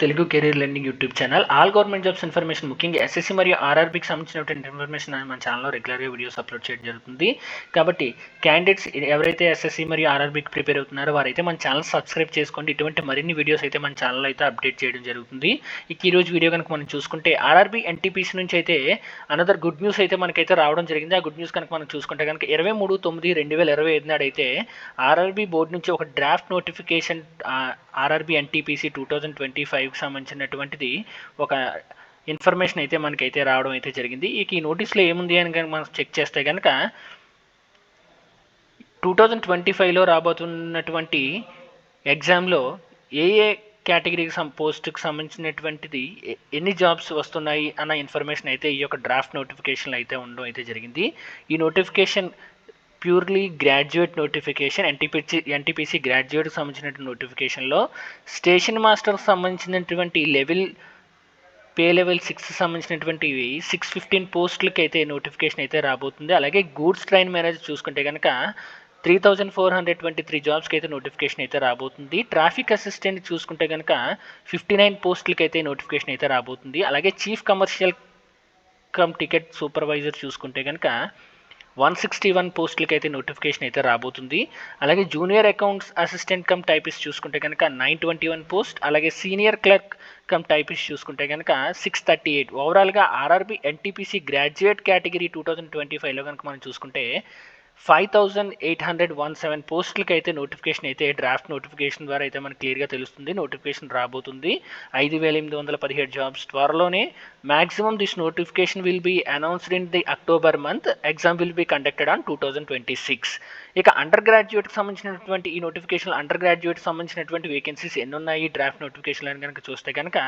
Telugu career learning YouTube channel all government jobs information ముఖ్యంగా SSC మరియు ఆర్ఆర్బీకి సంబంధించినటువంటి ఇన్ఫర్మేషన్ మన ఛానల్లో రెగ్యులర్గా వీడియోస్ అప్లోడ్ చేయడం జరుగుతుంది. కాబట్టి క్యాండిడేట్స్ ఎవరైతే ఎస్ఎస్సి మరియు ఆర్ఆర్బీకి ప్రిపేర్ అవుతున్నారో వారైతే మన ఛానల్ సబ్స్క్రైబ్ చేసుకోండి. ఇటువంటి మరిన్ని వీడియోస్ అయితే మన ఛానల్లో అయితే అప్డేట్ చేయడం జరుగుతుంది. ఇక ఈరోజు వీడియో కనుక మనం చూసుకుంటే ఆర్ఆర్బీ ఎన్టీపీసీ నుంచి అయితే అనదర్ గుడ్ న్యూస్ అయితే మనకైతే రావడం జరిగింది. ఆ గుడ్ న్యూస్ కనుక మనం చూసుకుంటే కనుక 23/9/2025 నాడైతే ఆర్ఆర్బీ బోర్డు నుంచి ఒక డ్రాఫ్ట్ నోటిఫికేషన్ ఆర్ఆర్బీ ఎన్టీపీసీ 2025కి సంబంధించినటువంటిది ఒక ఇన్ఫర్మేషన్ అయితే మనకైతే రావడం అయితే జరిగింది. ఇక ఈ నోటీస్లో ఏముంది అని కనుక మనం చెక్ చేస్తే కనుక 2025లో రాబోతున్నటువంటి ఎగ్జామ్లో ఏ కేటగిరీకి పోస్ట్కి సంబంధించినటువంటిది ఎన్ని జాబ్స్ వస్తున్నాయి అన్న ఇన్ఫర్మేషన్ అయితే ఈ యొక్క డ్రాఫ్ట్ నోటిఫికేషన్ అయితే ఉండడం అయితే జరిగింది. ఈ notification purely graduate notification, NTPC గ్రాడ్యుయేట్కి సంబంధించినటువంటి నోటిఫికేషన్లో స్టేషన్ మాస్టర్కి సంబంధించినటువంటి పే లెవెల్ 6 సంబంధించినటువంటి 615 పోస్టులకి అయితే నోటిఫికేషన్ అయితే రాబోతుంది. అలాగే గూడ్స్ ట్రైన్ మేనేజర్ చూసుకుంటే కనుక 3423 జాబ్స్కి అయితే నోటిఫికేషన్ అయితే రాబోతుంది. ట్రాఫిక్ అసిస్టెంట్ చూసుకుంటే కనుక 59 పోస్టులకి అయితే నోటిఫికేషన్ అయితే రాబోతుంది. అలాగే chief commercial come ticket supervisor చూసుకుంటే కనుక 161 పోస్టులకి అయితే నోటిఫికేషన్ అయితే రాబోతుంది. అలాగే junior accounts assistant cum typist చూసుకుంటే కనుక 921 పోస్ట్, అలాగే సీనియర్ క్లర్క్ కమ్ టైపిస్ట్ చూసుకుంటే కనుక 638. ఓవరాల్గా ఆర్ఆర్బీ ఎన్టీపీసీ గ్రాడ్యుయేట్ కేటగిరీ 2025లో కనుక మనం చూసుకుంటే 5817 పోస్టులకి అయితే నోటిఫికేషన్ అయితే డ్రాఫ్ట్ నోటిఫికేషన్ ద్వారా అయితే మనకు క్లియర్గా తెలుస్తుంది. నోటిఫికేషన్ రాబోతుంది 5817 జాబ్స్ త్వరలోనే. Maximum this notification will be announced in the October month. Exam will be conducted on 2026. ఇక అండర్ గ్రాడ్యుయేట్కి సంబంధించినటువంటి ఈ నోటిఫికేషన్ అండర్ గ్రాడ్యుయేట్కి సంబంధించినటువంటి వేకెన్సీస్ ఎన్ని ఉన్నాయి డ్రాఫ్ట్ నోటిఫికేషన్ అని కనుక చూస్తే కనుక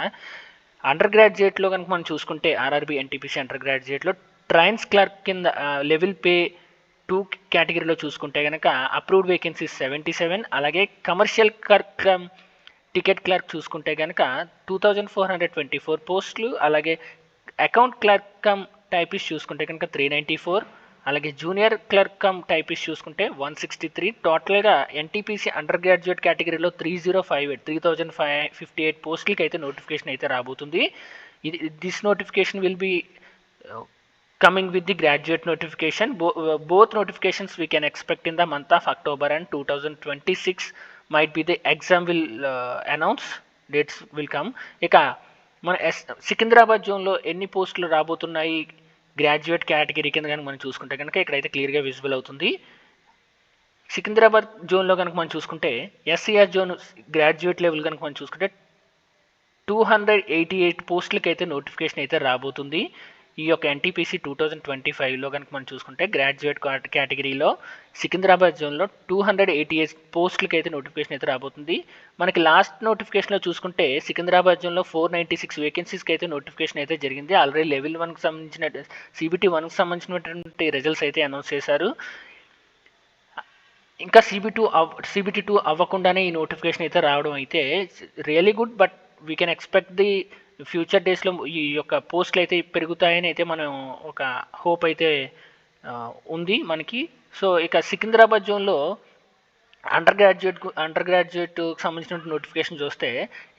అండర్ గ్రాడ్యుయేట్లో కనుక మనం చూసుకుంటే ఆర్ఆర్బీ ఎన్టీపీసీ అండర్ గ్రాడ్యుయేట్లో ట్రైన్స్ క్లర్క్ కింద లెవెల్ పే 2 కేటగిరీలో చూసుకుంటే కనుక అప్రూవ్డ్ వేకెన్సీస్ 77. అలాగే కమర్షియల్ క్లర్క్ టికెట్ క్లర్క్ చూసుకుంటే కనుక 2424 పోస్టులు. అలాగే అకౌంట్ క్లర్క్ కమ్ టైపిస్ట్ చూసుకుంటే కనుక 394. అలాగే జూనియర్ క్లర్క్ కమ్ టైపిస్ట్ చూసుకుంటే 163. టోటల్గా ఎన్టీపీసీ అండర్ గ్రాడ్యుయేట్ కేటగిరీలో 3058 పోస్టులకి అయితే నోటిఫికేషన్ అయితే రాబోతుంది. This notification will be coming with the graduate notification. Both notifications we can expect in the month of October, and 2026 might be the exam will announce, dates will come. ఇక మన సికింద్రాబాద్ జోన్లో ఎన్ని పోస్టులు రాబోతున్నాయి గ్రాడ్యుయేట్ కేటగిరీ కింద కనుక మనం చూసుకుంటే కనుక ఇక్కడైతే క్లియర్గా విజిబుల్ అవుతుంది. సికింద్రాబాద్ జోన్లో కనుక మనం చూసుకుంటే ఎస్సీఆర్ జోన్ గ్రాడ్యుయేట్ లెవెల్ కనుక మనం చూసుకుంటే 288 పోస్టులకి అయితే నోటిఫికేషన్ అయితే రాబోతుంది. ఈ యొక్క ఎన్టీపీసీ 2025లో కనుక మనం చూసుకుంటే గ్రాడ్యుయేట్ కేటగిరీలో సికింద్రాబాద్ జోన్లో 288 పోస్టులకి అయితే నోటిఫికేషన్ అయితే రాబోతుంది. మనకి లాస్ట్ నోటిఫికేషన్లో చూసుకుంటే సికింద్రాబాద్ జోన్లో 496 వేకెన్సీస్కి అయితే నోటిఫికేషన్ అయితే జరిగింది. ఆల్రెడీ లెవెల్ 1కి సంబంధించిన CBT 1కి సంబంధించినటువంటి రిజల్ట్స్ అయితే అనౌన్స్ చేశారు. ఇంకా CBT 2 అవ్వకుండానే ఈ నోటిఫికేషన్ అయితే రావడం అయితే really good. But we can expect the future డేస్లో ఈ యొక్క పోస్టులు అయితే పెరుగుతాయని అయితే మనం ఒక హోప్ అయితే ఉంది మనకి. సో ఇక సికింద్రాబాద్ జోన్లో అండర్ గ్రాడ్యుయేట్కి సంబంధించిన నోటిఫికేషన్ చూస్తే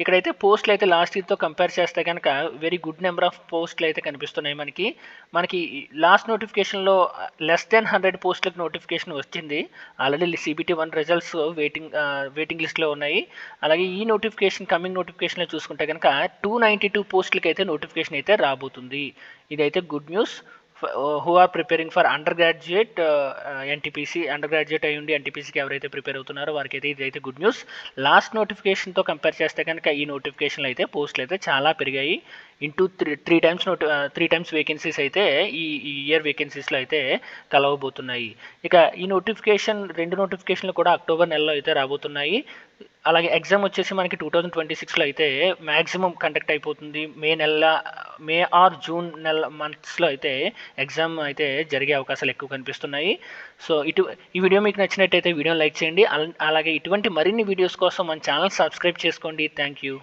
ఇక్కడైతే పోస్టులు అయితే లాస్ట్ ఇయర్తో కంపేర్ చేస్తే కనుక వెరీ గుడ్ నెంబర్ ఆఫ్ పోస్టులు అయితే కనిపిస్తున్నాయి మనకి లాస్ట్ నోటిఫికేషన్లో లెస్ దెన్ 100 పోస్టులకు నోటిఫికేషన్ వచ్చింది. ఆల్రెడీ CBT 1 రిజల్ట్స్ వెయిటింగ్ లిస్ట్లో ఉన్నాయి. అలాగే ఈ కమింగ్ నోటిఫికేషన్లో చూసుకుంటే కనుక 292 పోస్టులకి అయితే నోటిఫికేషన్ అయితే రాబోతుంది. ఇదైతే good news who are preparing for undergraduate NTPC under graduate అయ్యి ఉండి ఎన్టీపీసీకి ఎవరైతే ప్రిపేర్ అవుతున్నారో వారికి అయితే ఇదైతే గుడ్ న్యూస్. లాస్ట్ నోటిఫికేషన్తో కంపేర్ చేస్తే కనుక ఈ నోటిఫికేషన్లు అయితే పోస్టులు అయితే చాలా పెరిగాయి. ఇంటూ త్రీ టైమ్స్ వేకెన్సీస్ అయితే ఈ ఇయర్ వేకెన్సీస్లో అయితే కలవబోతున్నాయి. ఇక ఈ రెండు నోటిఫికేషన్లు కూడా అక్టోబర్ నెలలో అయితే రాబోతున్నాయి. అలాగే ఎగ్జామ్ వచ్చేసి మనకి 2026లో అయితే మ్యాక్సిమం కండక్ట్ అయిపోతుంది. మే ఆర్ జూన్ మంత్స్లో అయితే ఎగ్జామ్ అయితే జరిగే అవకాశాలు ఎక్కువ కనిపిస్తున్నాయి. సో ఈ వీడియో మీకు నచ్చినట్టయితే వీడియోని లైక్ చేయండి. అలాగే ఇటువంటి మరిన్ని వీడియోస్ కోసం మన ఛానల్ సబ్స్క్రైబ్ చేసుకోండి. Thank you.